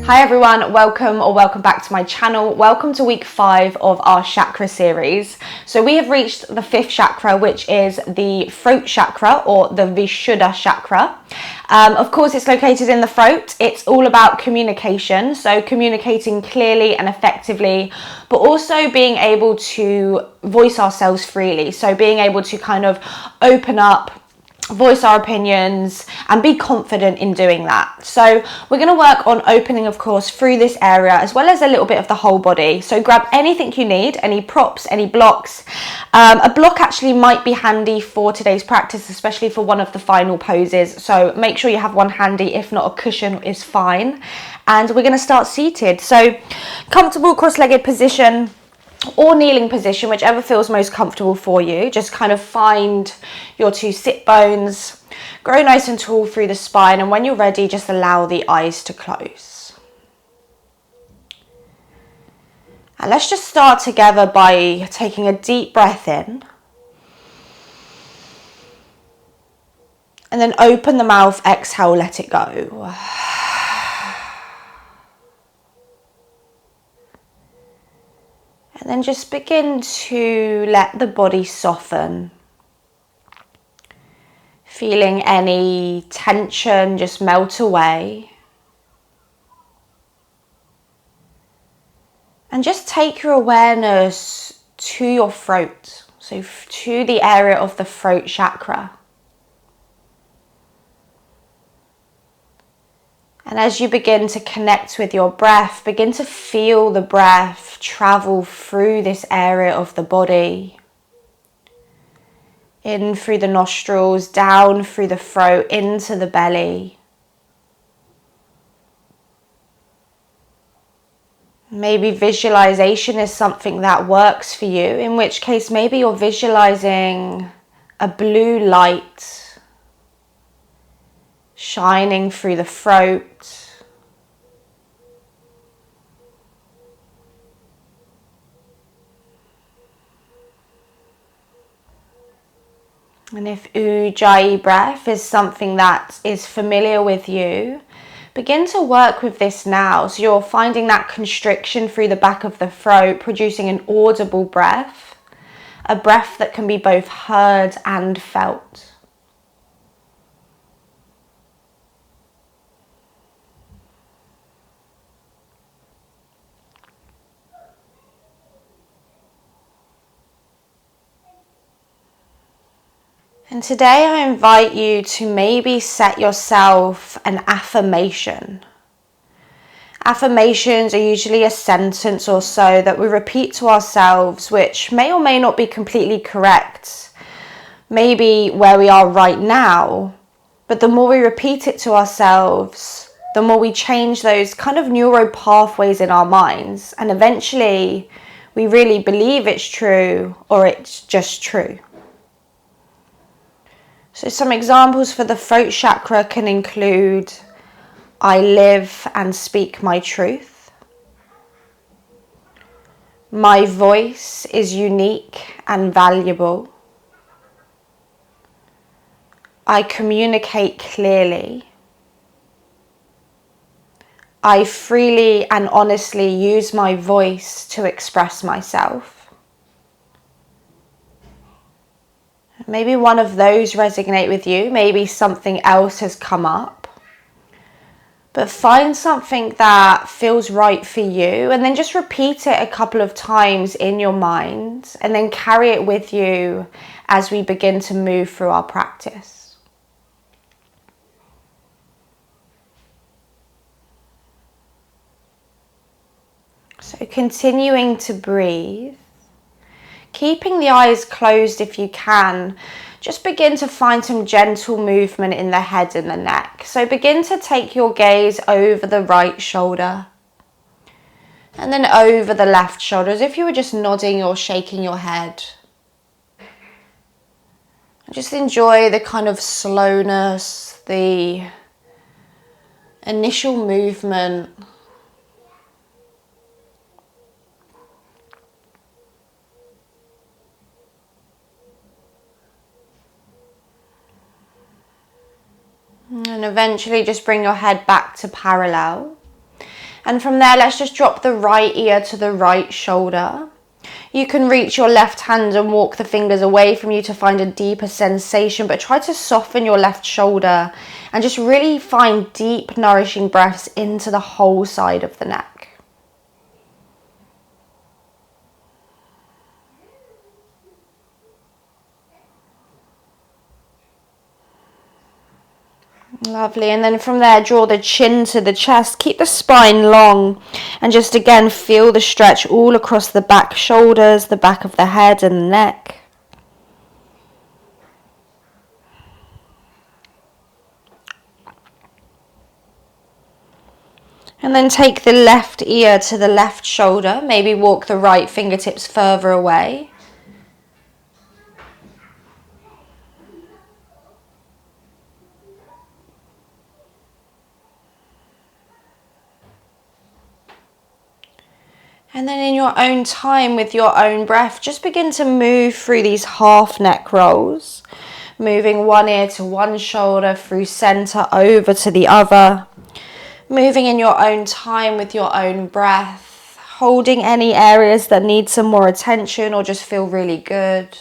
Hi everyone, welcome back to my channel. Welcome to week 5 of our chakra series. So we have reached the 5th chakra, which is the throat chakra or the Vishuddha chakra. Of course, it's located in the throat. It's all about communication, so communicating clearly and effectively, but also being able to voice ourselves freely. So being able to kind of open up, voice our opinions and be confident in doing that. So we're going to work on opening, of course, through this area as well as a little bit of the whole body. So grab anything you need, any props, any blocks. A block actually might be handy for today's practice, especially for one of the final poses. So make sure you have one handy. If not, a cushion is fine. And we're going to start seated. So comfortable cross-legged position or kneeling position, whichever feels most comfortable for you. Just kind of find your 2 sit bones, grow nice and tall through the spine, and when you're ready, just allow the eyes to close. And let's just start together by taking a deep breath in, and then open the mouth, exhale, let it go. And then just begin to let the body soften. Feeling any tension just melt away. And just take your awareness to your throat, so to the area of the throat chakra. And as you begin to connect with your breath, begin to feel the breath travel through this area of the body. In through the nostrils, down through the throat, into the belly. Maybe visualization is something that works for you, in which case maybe you're visualizing a blue light shining through the throat. And if Ujjayi breath is something that is familiar with you, begin to work with this now. So you're finding that constriction through the back of the throat, producing an audible breath, a breath that can be both heard and felt. And today I invite you to maybe set yourself an affirmation. Affirmations are usually a sentence or so that we repeat to ourselves, which may or may not be completely correct. Maybe where we are right now, but the more we repeat it to ourselves, the more we change those kind of neural pathways in our minds. And eventually we really believe it's true, or it's just true. So some examples for the throat chakra can include, I live and speak my truth. My voice is unique and valuable. I communicate clearly. I freely and honestly use my voice to express myself. Maybe one of those resonate with you, maybe something else has come up. But find something that feels right for you and then just repeat it a couple of times in your mind and then carry it with you as we begin to move through our practice. So continuing to breathe. Keeping the eyes closed if you can, just begin to find some gentle movement in the head and the neck. So begin to take your gaze over the right shoulder and then over the left shoulder, as if you were just nodding or shaking your head. Just enjoy the kind of slowness, the initial movement. And eventually just bring your head back to parallel. And from there, let's just drop the right ear to the right shoulder. You can reach your left hand and walk the fingers away from you to find a deeper sensation, but try to soften your left shoulder and just really find deep, nourishing breaths into the whole side of the neck. Lovely, and then from there, draw the chin to the chest. Keep the spine long and just again feel the stretch all across the back shoulders, the back of the head and the neck. And then take the left ear to the left shoulder. Maybe walk the right fingertips further away. And then in your own time, with your own breath, just begin to move through these half neck rolls. Moving one ear to one shoulder, through center, over to the other. Moving in your own time with your own breath. Holding any areas that need some more attention or just feel really good.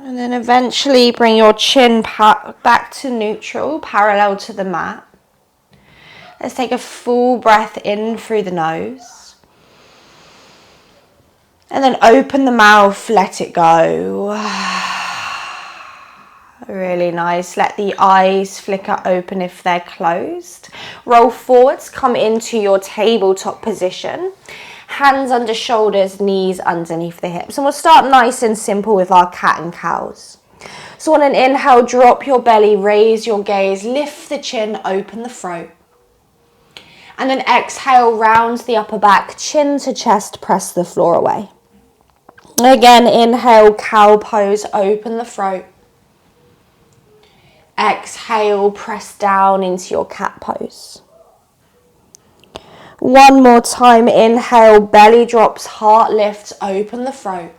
And then eventually bring your chin back to neutral, parallel to the mat. Let's take a full breath in through the nose. And then open the mouth, let it go. Really nice. Let the eyes flicker open if they're closed. Roll forwards, come into your tabletop position. Hands under shoulders, knees underneath the hips. And we'll start nice and simple with our cat and cows. So on an inhale, drop your belly, raise your gaze, lift the chin, open the throat. And then exhale, round the upper back, chin to chest, press the floor away. Again, inhale, cow pose, open the throat. Exhale, press down into your cat pose. One more time, inhale, belly drops, heart lifts, open the throat.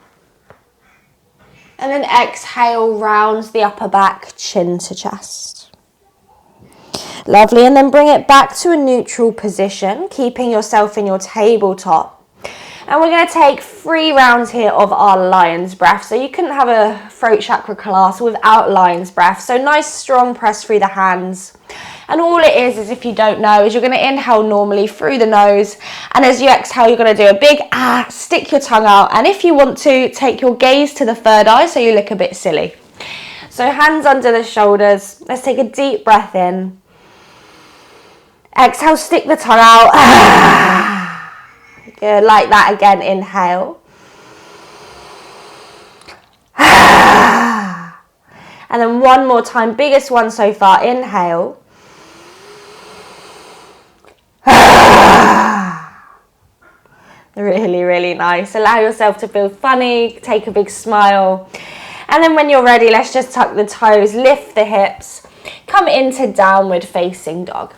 And then exhale, rounds the upper back, chin to chest. Lovely, and then bring it back to a neutral position, keeping yourself in your tabletop. And we're going to take 3 rounds here of our lion's breath. So you couldn't have a throat chakra class without lion's breath. So nice strong press through the hands. And all it is if you don't know, is you're going to inhale normally through the nose. And as you exhale, you're going to do a big stick your tongue out. And if you want to, take your gaze to the third eye so you look a bit silly. So hands under the shoulders. Let's take a deep breath in. Exhale, stick the tongue out. Good, like that again, inhale. And then one more time, biggest one so far, inhale. Really, really nice. Allow yourself to feel funny, take a big smile. And then when you're ready, let's just tuck the toes, lift the hips, come into downward facing dog.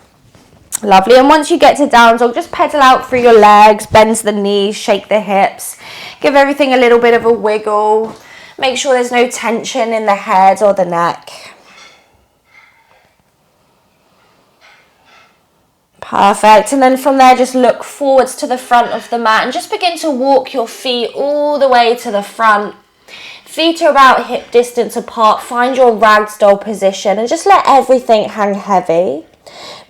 Lovely, and once you get to down dog, just pedal out through your legs, bend the knees, shake the hips, give everything a little bit of a wiggle. Make sure there's no tension in the head or the neck. Perfect, and then from there just look forwards to the front of the mat and just begin to walk your feet all the way to the front. Feet are about hip distance apart, find your ragdoll position and just let everything hang heavy.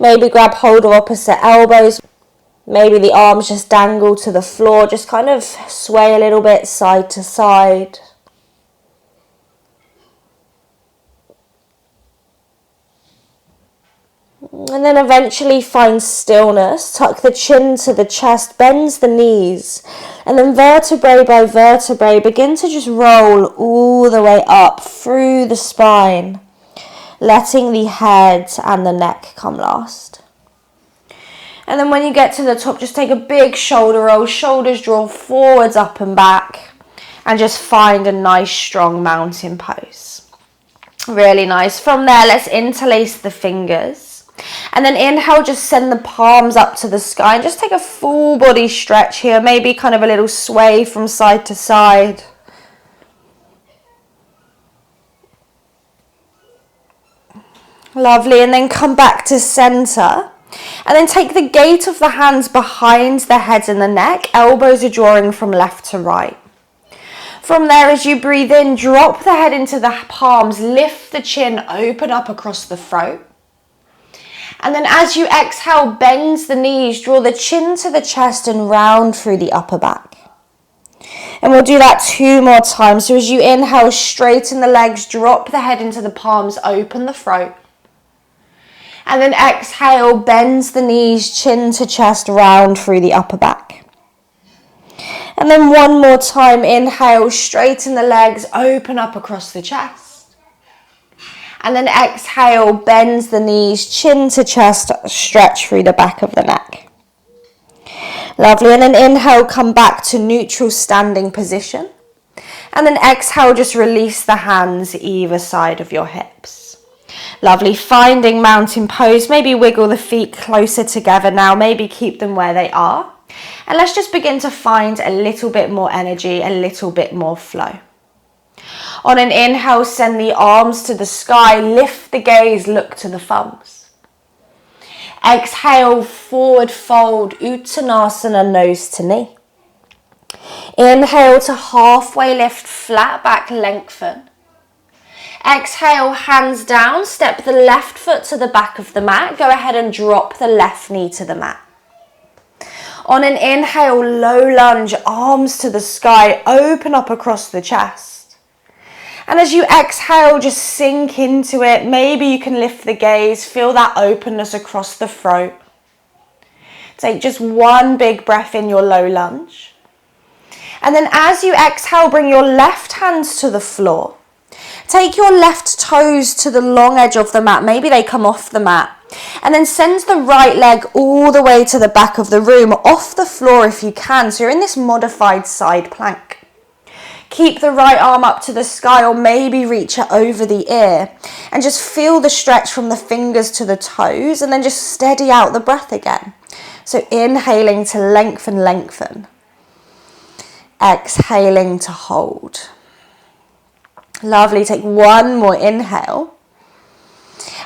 Maybe grab hold of opposite elbows. Maybe the arms just dangle to the floor. Just kind of sway a little bit side to side. And then eventually find stillness. Tuck the chin to the chest, bends the knees. And then vertebrae by vertebrae, begin to just roll all the way up through the spine. Letting the head and the neck come last. And then when you get to the top, just take a big shoulder roll, shoulders drawn forwards, up and back, and just find a nice strong mountain pose. Really nice. From there, let's interlace the fingers. And then inhale, just send the palms up to the sky and just take a full body stretch here. Maybe kind of a little sway from side to side. Lovely. And then come back to center. And then take the gate of the hands behind the head and the neck. Elbows are drawing from left to right. From there, as you breathe in, drop the head into the palms, lift the chin, open up across the throat. And then as you exhale, bend the knees, draw the chin to the chest and round through the upper back. And we'll do that 2 more times. So as you inhale, straighten the legs, drop the head into the palms, open the throat. And then exhale, bend the knees, chin to chest, round through the upper back. And then 1 more time, inhale, straighten the legs, open up across the chest. And then exhale, bend the knees, chin to chest, stretch through the back of the neck. Lovely, and then inhale, come back to neutral standing position. And then exhale, just release the hands either side of your hips. Lovely, finding mountain pose, maybe wiggle the feet closer together now, maybe keep them where they are. And let's just begin to find a little bit more energy, a little bit more flow. On an inhale, send the arms to the sky, lift the gaze, look to the thumbs. Exhale, forward fold, Uttanasana, nose to knee. Inhale to halfway lift, flat back, lengthen. Exhale, hands down, step the left foot to the back of the mat. Go ahead and drop the left knee to the mat. On an inhale, low lunge, arms to the sky, open up across the chest. And as you exhale, just sink into it. Maybe you can lift the gaze, feel that openness across the throat. Take just 1 big breath in your low lunge. And then as you exhale, bring your left hands to the floor. Take your left toes to the long edge of the mat. Maybe they come off the mat. And then send the right leg all the way to the back of the room, off the floor if you can. So you're in this modified side plank. Keep the right arm up to the sky or maybe reach it over the ear. And just feel the stretch from the fingers to the toes and then just steady out the breath again. So inhaling to lengthen, lengthen. Exhaling to hold. Lovely, take 1 more inhale.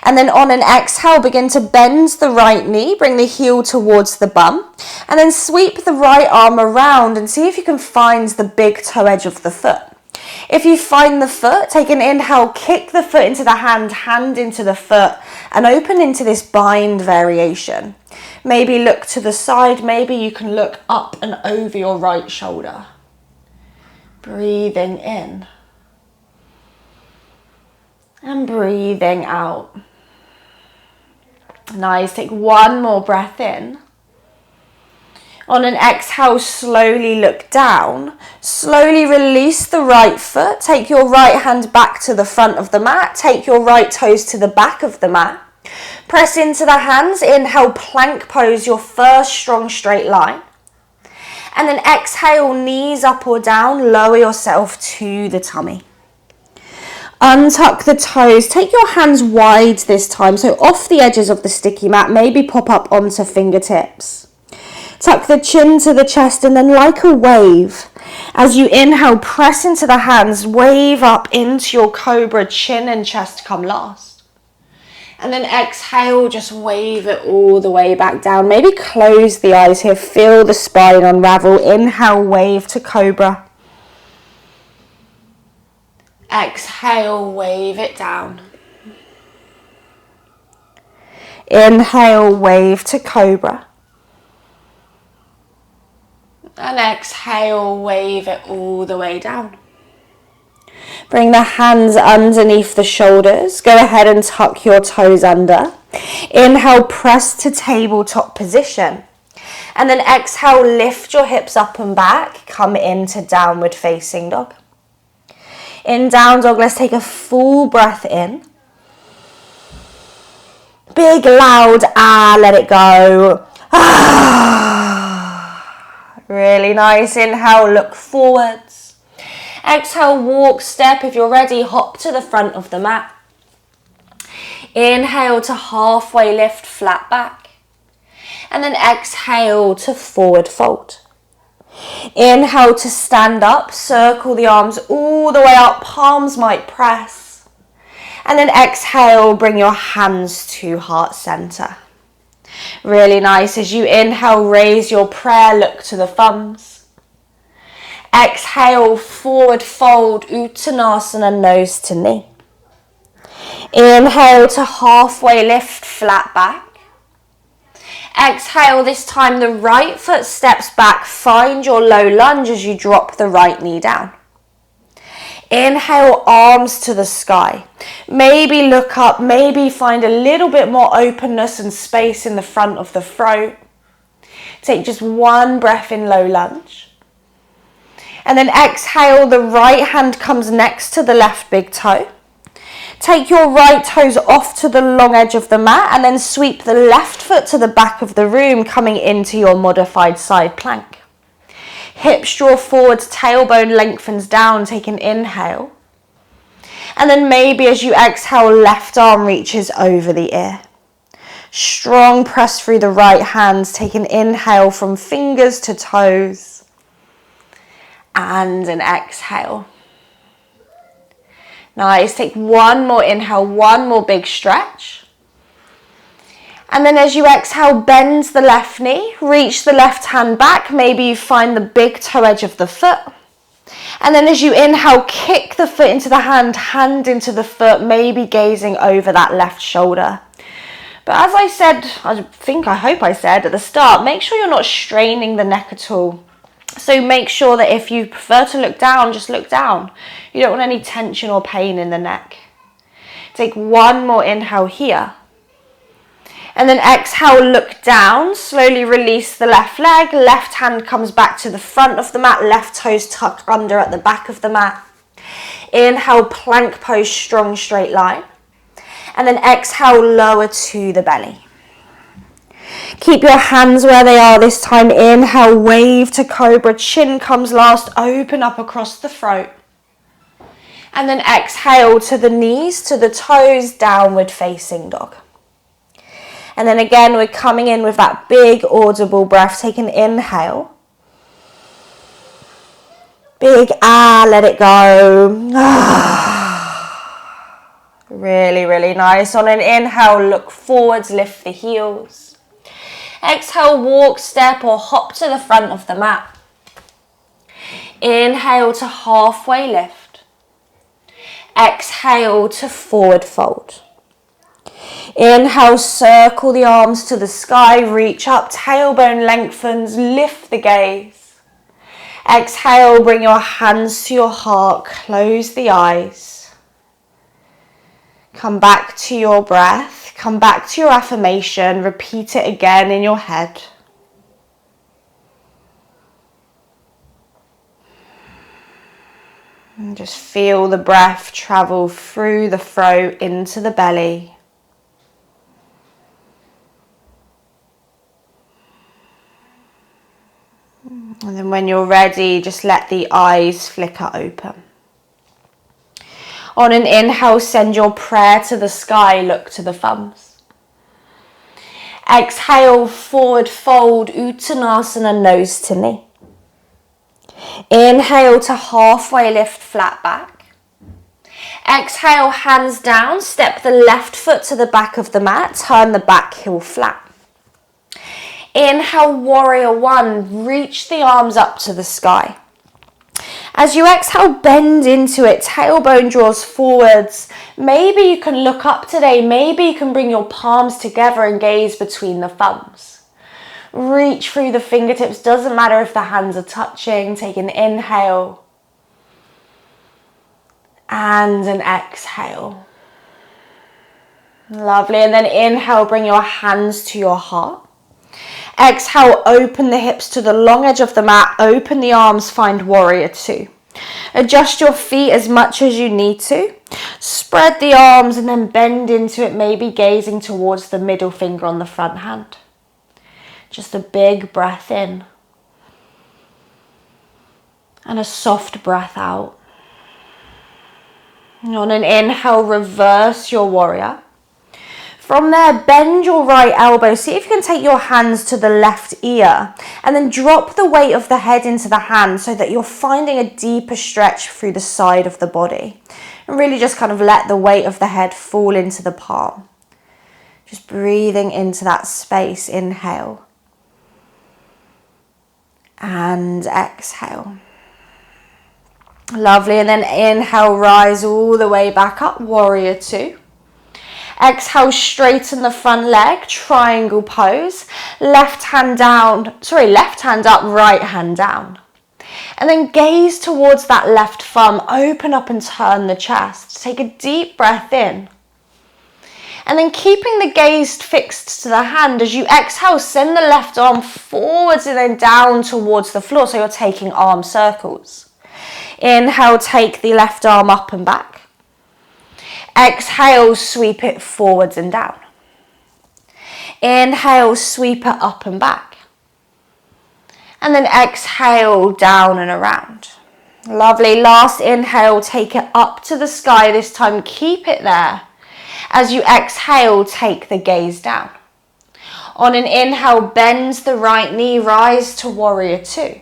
And then on an exhale, begin to bend the right knee, bring the heel towards the bum, and then sweep the right arm around and see if you can find the big toe edge of the foot. If you find the foot, take an inhale, kick the foot into the hand, hand into the foot, and open into this bind variation. Maybe look to the side, maybe you can look up and over your right shoulder. Breathing in. And breathing out. Nice, take 1 more breath in. On an exhale, slowly look down. Slowly release the right foot. Take your right hand back to the front of the mat. Take your right toes to the back of the mat. Press into the hands. Inhale, plank pose, your first strong straight line. And then exhale, knees up or down. Lower yourself to the tummy. Untuck the toes, take your hands wide this time, so off the edges of the sticky mat, maybe pop up onto fingertips. Tuck the chin to the chest and then like a wave, as you inhale, press into the hands, wave up into your cobra, chin and chest come last. And then exhale, just wave it all the way back down, maybe close the eyes here, feel the spine unravel, inhale, wave to cobra. Exhale, wave it down. Inhale, wave to cobra. And exhale, wave it all the way down. Bring the hands underneath the shoulders. Go ahead and tuck your toes under. Inhale, press to tabletop position. And then exhale, lift your hips up and back. Come into downward facing dog. In down dog, let's take a full breath in. Big, loud, let it go. Really nice. Inhale, look forwards. Exhale, walk, step. If you're ready, hop to the front of the mat. Inhale to halfway lift, flat back. And then exhale to forward fold. Inhale to stand up, circle the arms all the way up, palms might press. And then exhale, bring your hands to heart center. Really nice. As you inhale, raise your prayer, look to the thumbs. Exhale, forward fold, Uttanasana, nose to knee. Inhale to halfway lift, flat back. Exhale, this time the right foot steps back, find your low lunge as you drop the right knee down. Inhale, arms to the sky. Maybe look up, maybe find a little bit more openness and space in the front of the throat. Take just one breath in, low lunge. And then exhale, the right hand comes next to the left big toe. Take your right toes off to the long edge of the mat and then sweep the left foot to the back of the room, coming into your modified side plank. Hips draw forward, tailbone lengthens down, take an inhale. And then maybe as you exhale, left arm reaches over the ear. Strong press through the right hands, take an inhale from fingers to toes. And an exhale. Nice, take one more inhale, one more big stretch. And then as you exhale, bend the left knee, reach the left hand back, maybe you find the big toe edge of the foot. And then as you inhale, kick the foot into the hand into the foot, maybe gazing over that left shoulder. But as I said, I hope I said at the start, make sure you're not straining the neck at all. So make sure that if you prefer to look down, just look down. You don't want any tension or pain in the neck. Take one more inhale here. And then exhale, look down, slowly release the left leg, left hand comes back to the front of the mat, left toes tucked under at the back of the mat. Inhale, plank pose, strong straight line. And then exhale, lower to the belly. Keep your hands where they are this time. Inhale, wave to cobra, chin comes last, open up across the throat. And then exhale to the knees, to the toes, downward facing dog. And then again, we're coming in with that big audible breath. Take an inhale. Big let it go. Really, really nice. On an inhale, look forwards, lift the heels. Exhale, walk, step or hop to the front of the mat. Inhale to halfway lift. Exhale to forward fold. Inhale, circle the arms to the sky, reach up, tailbone lengthens, lift the gaze. Exhale, bring your hands to your heart, close the eyes. Come back to your breath, come back to your affirmation, repeat it again in your head. And just feel the breath travel through the throat into the belly. And then when you're ready, just let the eyes flicker open. On an inhale, send your prayer to the sky, look to the thumbs. Exhale, forward fold, Uttanasana, nose to knee. Inhale to halfway lift, flat back. Exhale, hands down, step the left foot to the back of the mat, turn the back heel flat. Inhale, warrior one, reach the arms up to the sky. As you exhale, bend into it, tailbone draws forwards. Maybe you can look up today, maybe you can bring your palms together and gaze between the thumbs. Reach through the fingertips, doesn't matter if the hands are touching. Take an inhale and an exhale. Lovely, and then inhale, bring your hands to your heart. Exhale, open the hips to the long edge of the mat, open the arms, find warrior two. Adjust your feet as much as you need to. Spread the arms and then bend into it, maybe gazing towards the middle finger on the front hand. Just a big breath in. And a soft breath out. And on an inhale, reverse your warrior. From there, bend your right elbow. See if you can take your hands to the left ear and then drop the weight of the head into the hand so that you're finding a deeper stretch through the side of the body. And really just kind of let the weight of the head fall into the palm. Just breathing into that space. Inhale. And exhale. Lovely. And then inhale, rise all the way back up. Warrior two. Exhale, straighten the front leg, triangle pose. Left hand up, right hand down. And then gaze towards that left thumb, open up and turn the chest. Take a deep breath in. And then keeping the gaze fixed to the hand, as you exhale, send the left arm forwards and then down towards the floor, so you're taking arm circles. Inhale, take the left arm up and back. Exhale, sweep it forwards and down. Inhale, sweep it up and back. And then exhale, down and around. Lovely. Last inhale, take it up to the sky. This time, keep it there. As you exhale, take the gaze down. On an inhale, bend the right knee, rise to warrior two.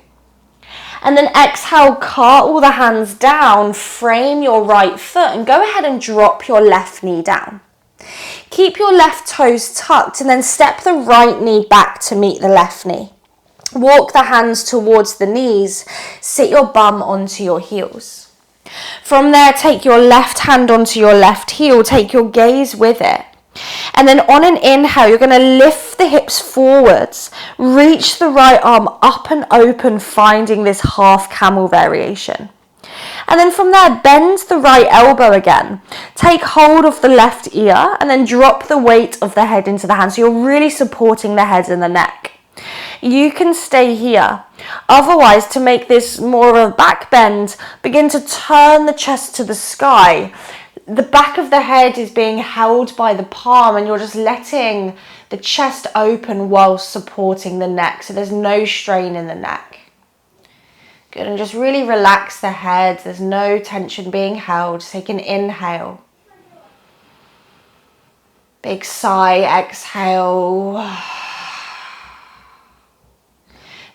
And then exhale, cartwheel the hands down, frame your right foot and go ahead and drop your left knee down. Keep your left toes tucked and then step the right knee back to meet the left knee. Walk the hands towards the knees, sit your bum onto your heels. From there, take your left hand onto your left heel, take your gaze with it. And then on an inhale, you're going to lift the hips forwards, reach the right arm up and open, finding this half camel variation. And then from there, bend the right elbow again. Take hold of the left ear and then drop the weight of the head into the hand. So you're really supporting the head and the neck. You can stay here. Otherwise, to make this more of a back bend, begin to turn the chest to the sky. The back of the head is being held by the palm and you're just letting the chest open while supporting the neck. So there's no strain in the neck. Good, and just really relax the head. There's no tension being held. Take an inhale. Big sigh, exhale.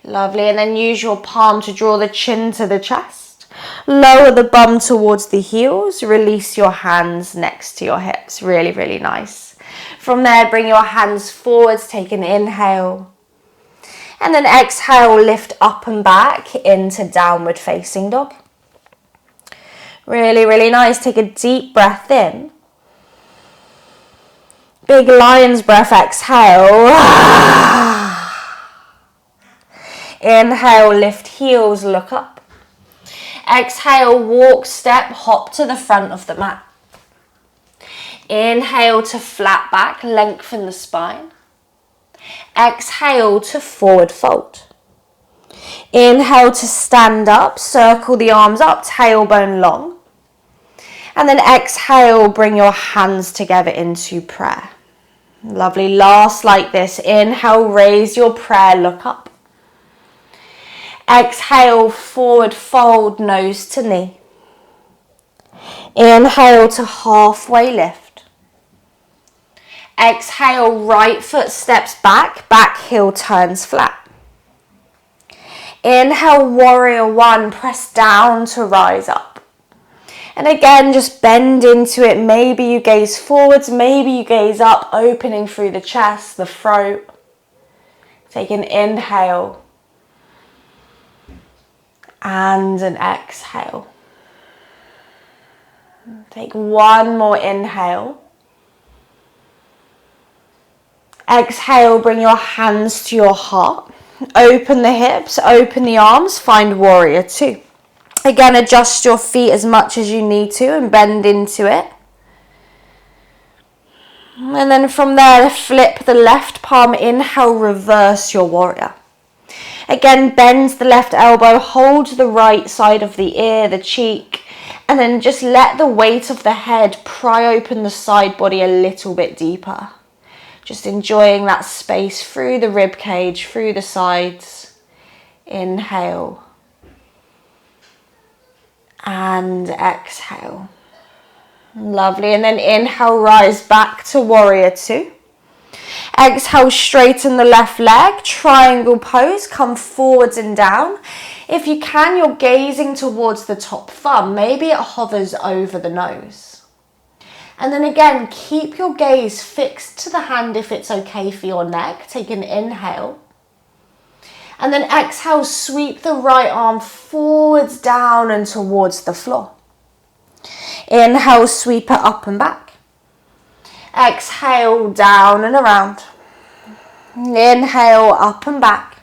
Lovely, and then use your palm to draw the chin to the chest. Lower the bum towards the heels. Release your hands next to your hips. Really, really nice. From there, bring your hands forwards. Take an inhale. And then exhale, lift up and back into downward facing dog. Really, really nice. Take a deep breath in. Big lion's breath, exhale. Inhale, lift heels, look up. Exhale, walk, step, hop to the front of the mat. Inhale to flat back, lengthen the spine. Exhale to forward fold. Inhale to stand up, circle the arms up, tailbone long. And then exhale, bring your hands together into prayer. Lovely, last like this. Inhale, raise your prayer, look up. Exhale, forward fold, nose to knee. Inhale to halfway lift. Exhale, right foot steps back, back heel turns flat. Inhale, warrior one, press down to rise up. And again, just bend into it. Maybe you gaze forwards, maybe you gaze up, opening through the chest, the throat. Take an inhale. And an exhale. Take one more inhale. Exhale, bring your hands to your heart. Open the hips, open the arms, find warrior two. Again, adjust your feet as much as you need to and bend into it. And then from there, flip the left palm, inhale, reverse your warrior. Again, bend the left elbow, hold the right side of the ear, the cheek, and then just let the weight of the head pry open the side body a little bit deeper. Just enjoying that space through the rib cage, through the sides. Inhale. And exhale. Lovely. And then inhale, rise back to warrior two. Exhale, straighten the left leg, triangle pose, come forwards and down. If you can, you're gazing towards the top thumb. Maybe it hovers over the nose. And then again, keep your gaze fixed to the hand if it's okay for your neck. Take an inhale. And then exhale, sweep the right arm forwards, down and towards the floor. Inhale, sweep it up and back. Exhale, down and around. Inhale, up and back.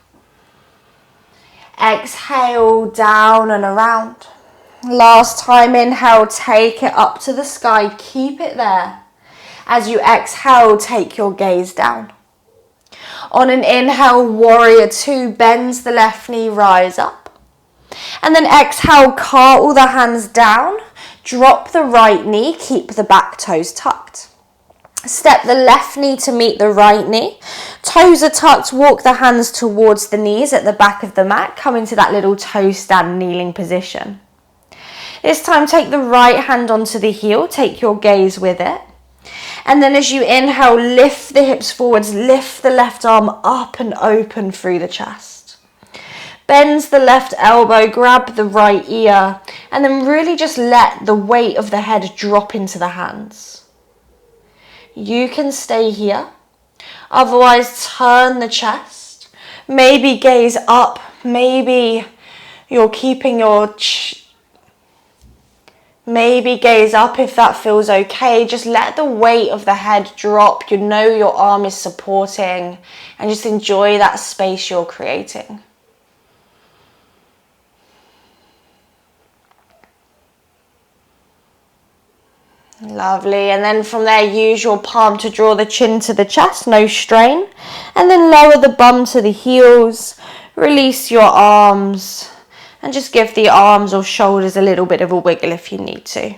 Exhale, down and around. Last time, inhale, take it up to the sky. Keep it there. As you exhale, take your gaze down. On an inhale, warrior two, bends the left knee, rise up. And then exhale, cartwheel the hands down. Drop the right knee, keep the back toes tucked. Step the left knee to meet the right knee. Toes are tucked, walk the hands towards the knees at the back of the mat. Come into that little toe stand kneeling position. This time, take the right hand onto the heel, take your gaze with it. And then as you inhale, lift the hips forwards, lift the left arm up and open through the chest. Bends the left elbow, grab the right ear, and then really just let the weight of the head drop into the hands. You can stay here. Otherwise, turn the chest. Maybe gaze up. Maybe you're keeping your maybe gaze up if that feels okay. Just let the weight of the head drop. You know your arm is supporting, and just enjoy that space you're creating. Lovely. And then from there, use your palm to draw the chin to the chest, no strain. And then lower the bum to the heels. Release your arms. And just give the arms or shoulders a little bit of a wiggle if you need to.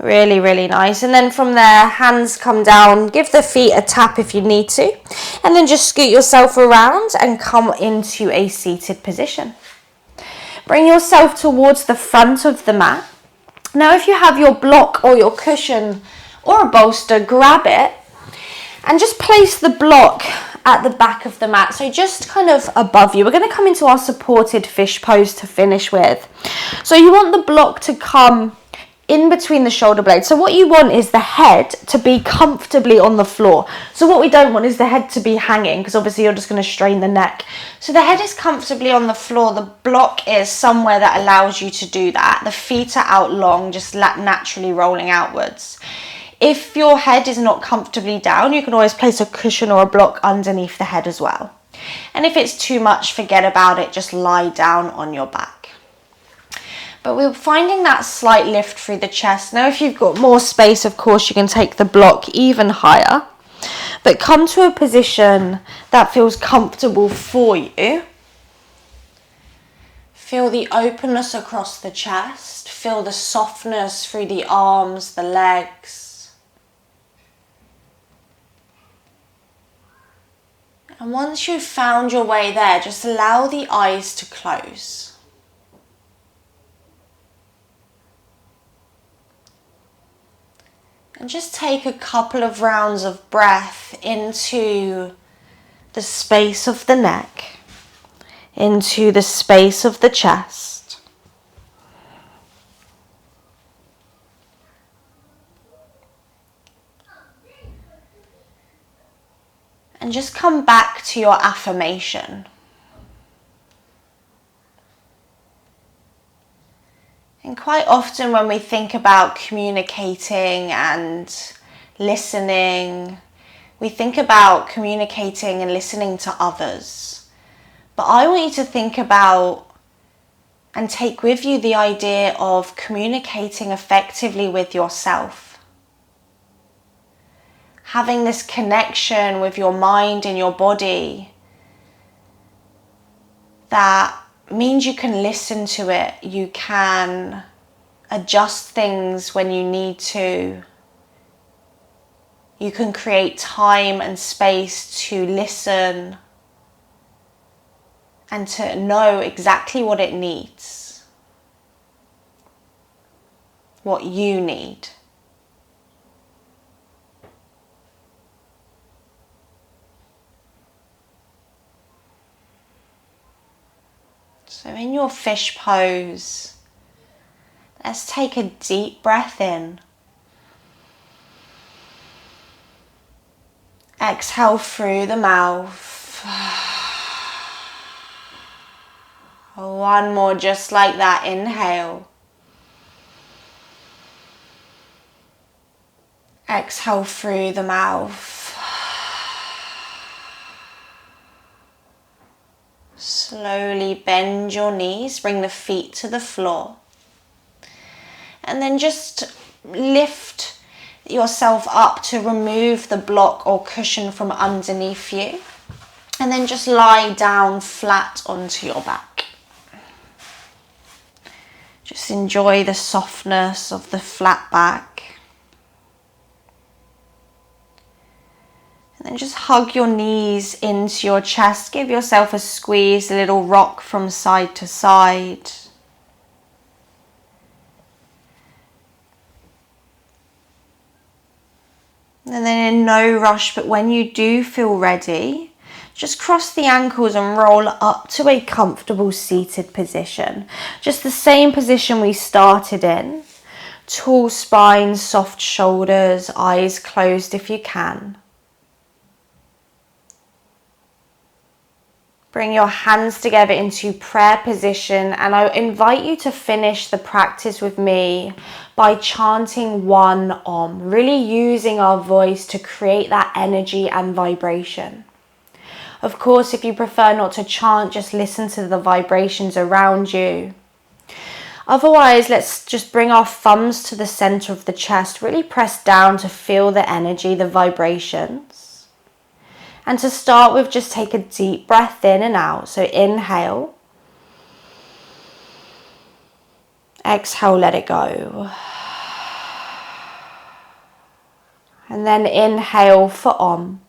Really, really nice. And then from there, hands come down. Give the feet a tap if you need to. And then just scoot yourself around and come into a seated position. Bring yourself towards the front of the mat. Now, if you have your block or your cushion or a bolster, grab it and just place the block at the back of the mat, so just kind of above you. We're going to come into our supported fish pose to finish with. So you want the block to come in between the shoulder blades. So what you want is the head to be comfortably on the floor. So what we don't want is the head to be hanging, because obviously you're just going to strain the neck. So the head is comfortably on the floor. The block is somewhere that allows you to do that. The feet are out long, just naturally rolling outwards. If your head is not comfortably down, you can always place a cushion or a block underneath the head as well. And if it's too much, forget about it. Just lie down on your back. But we're finding that slight lift through the chest. Now, if you've got more space, of course, you can take the block even higher. But come to a position that feels comfortable for you. Feel the openness across the chest. Feel the softness through the arms, the legs. And once you've found your way there, just allow the eyes to close. And just take a couple of rounds of breath into the space of the neck, into the space of the chest. And just come back to your affirmation. And quite often when we think about communicating and listening, we think about communicating and listening to others. But I want you to think about and take with you the idea of communicating effectively with yourself. Having this connection with your mind and your body that means you can listen to it, you can adjust things when you need to. You can create time and space to listen and to know exactly what it needs. what you need. So in your fish pose, let's take a deep breath in. Exhale through the mouth. One more just like that. Inhale. Exhale through the mouth. Slowly bend your knees, bring the feet to the floor. And then just lift yourself up to remove the block or cushion from underneath you. And then just lie down flat onto your back. Just enjoy the softness of the flat back. And then just hug your knees into your chest. Give yourself a squeeze, a little rock from side to side. And then in no rush, but when you do feel ready, just cross the ankles and roll up to a comfortable seated position. Just the same position we started in. Tall spine, soft shoulders, eyes closed if you can. Bring your hands together into prayer position, and I invite you to finish the practice with me by chanting one Om, really using our voice to create that energy and vibration. Of course, if you prefer not to chant, just listen to the vibrations around you. Otherwise, let's just bring our thumbs to the center of the chest, really press down to feel the energy, the vibrations. And to start with, just take a deep breath in and out. So inhale. Exhale, let it go. And then inhale for Om.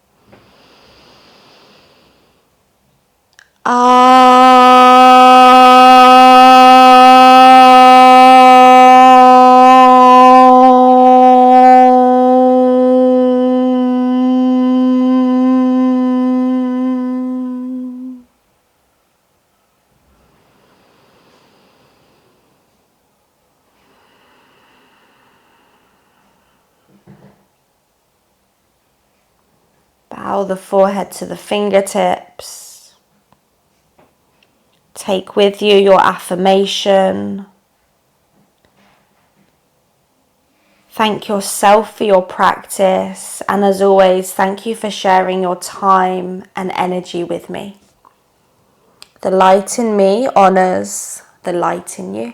Bow the forehead to the fingertips. Take with you your affirmation. Thank yourself for your practice. And as always, thank you for sharing your time and energy with me. The light in me honors the light in you.